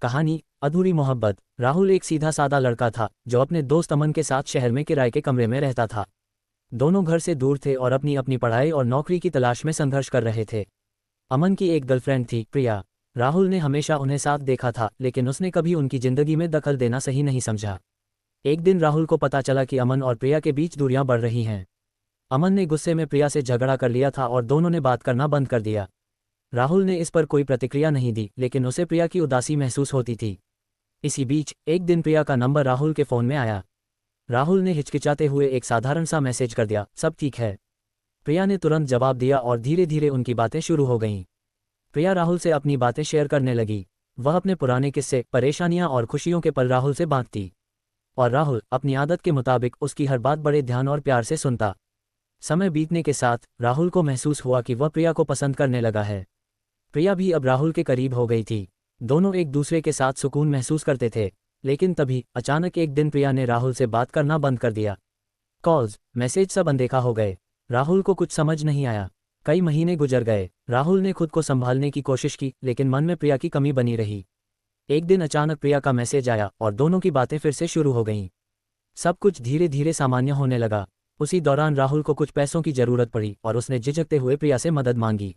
कहानी अधूरी मोहब्बत। राहुल एक सीधा सादा लड़का था जो अपने दोस्त अमन के साथ शहर में किराए के कमरे में रहता था। दोनों घर से दूर थे और अपनी अपनी पढ़ाई और नौकरी की तलाश में संघर्ष कर रहे थे। अमन की एक गर्लफ्रेंड थी, प्रिया। राहुल ने हमेशा उन्हें साथ देखा था, लेकिन उसने कभी उनकी जिंदगी में दखल देना सही नहीं समझा। एक दिन राहुल को पता चला कि अमन और प्रिया के बीच दूरियां बढ़ रही हैं। अमन ने गुस्से में प्रिया से झगड़ा कर लिया था और दोनों ने बात करना बंद कर दिया। राहुल ने इस पर कोई प्रतिक्रिया नहीं दी, लेकिन उसे प्रिया की उदासी महसूस होती थी। इसी बीच एक दिन प्रिया का नंबर राहुल के फ़ोन में आया। राहुल ने हिचकिचाते हुए एक साधारण सा मैसेज कर दिया, सब ठीक है। प्रिया ने तुरंत जवाब दिया और धीरे धीरे उनकी बातें शुरू हो गईं। प्रिया राहुल से अपनी बातें शेयर करने लगी। वह अपने पुराने किस्से, परेशानियां और खुशियों के पल राहुल से बांटती, और राहुल अपनी आदत के मुताबिक उसकी हर बात बड़े ध्यान और प्यार से सुनता। समय बीतने के साथ राहुल को महसूस हुआ कि वह प्रिया को पसंद करने लगा है। प्रिया भी अब राहुल के करीब हो गई थी। दोनों एक दूसरे के साथ सुकून महसूस करते थे। लेकिन तभी अचानक एक दिन प्रिया ने राहुल से बात करना बंद कर दिया। कॉल्स, मैसेज सब अनदेखा हो गए। राहुल को कुछ समझ नहीं आया। कई महीने गुजर गए। राहुल ने खुद को संभालने की कोशिश की, लेकिन मन में प्रिया की कमी बनी रही। एक दिन अचानक प्रिया का मैसेज आया और दोनों की बातें फिर से शुरू हो गईं। सब कुछ धीरे धीरे सामान्य होने लगा। उसी दौरान राहुल को कुछ पैसों की जरूरत पड़ी और उसने झिझकते हुए प्रिया से मदद मांगी।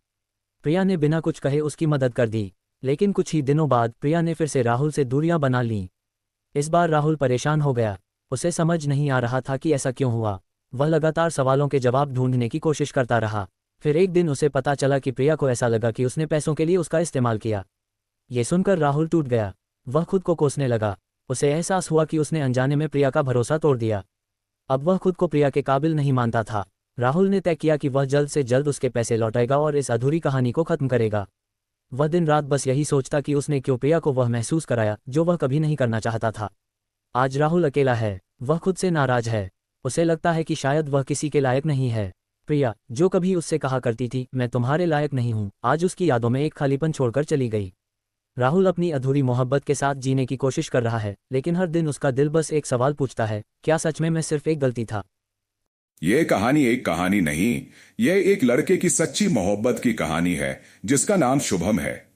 प्रिया ने बिना कुछ कहे उसकी मदद कर दी। लेकिन कुछ ही दिनों बाद प्रिया ने फिर से राहुल से दूरियां बना लीं। इस बार राहुल परेशान हो गया। उसे समझ नहीं आ रहा था कि ऐसा क्यों हुआ। वह लगातार सवालों के जवाब ढूंढने की कोशिश करता रहा। फिर एक दिन उसे पता चला कि प्रिया को ऐसा लगा कि उसने पैसों के लिए उसका इस्तेमाल किया। ये सुनकर राहुल टूट गया। वह खुद को कोसने लगा। उसे एहसास हुआ कि उसने अनजाने में प्रिया का भरोसा तोड़ दिया। अब वह खुद को प्रिया के काबिल नहीं मानता था। राहुल ने तय किया कि वह जल्द से जल्द उसके पैसे लौटाएगा और इस अधूरी कहानी को खत्म करेगा। वह दिन रात बस यही सोचता कि उसने क्यों प्रिया को वह महसूस कराया जो वह कभी नहीं करना चाहता था। आज राहुल अकेला है। वह खुद से नाराज है। उसे लगता है कि शायद वह किसी के लायक नहीं है। प्रिया, जो कभी उससे कहा करती थी मैं तुम्हारे लायक नहीं हूँ, आज उसकी यादों में एक खालीपन छोड़कर चली गई। राहुल अपनी अधूरी मोहब्बत के साथ जीने की कोशिश कर रहा है, लेकिन हर दिन उसका दिल बस एक सवाल पूछता है, क्या सच में मैं सिर्फ एक गलती था? ये कहानी एक कहानी नहीं, यह एक लड़के की सच्ची मोहब्बत की कहानी है जिसका नाम शुभम है।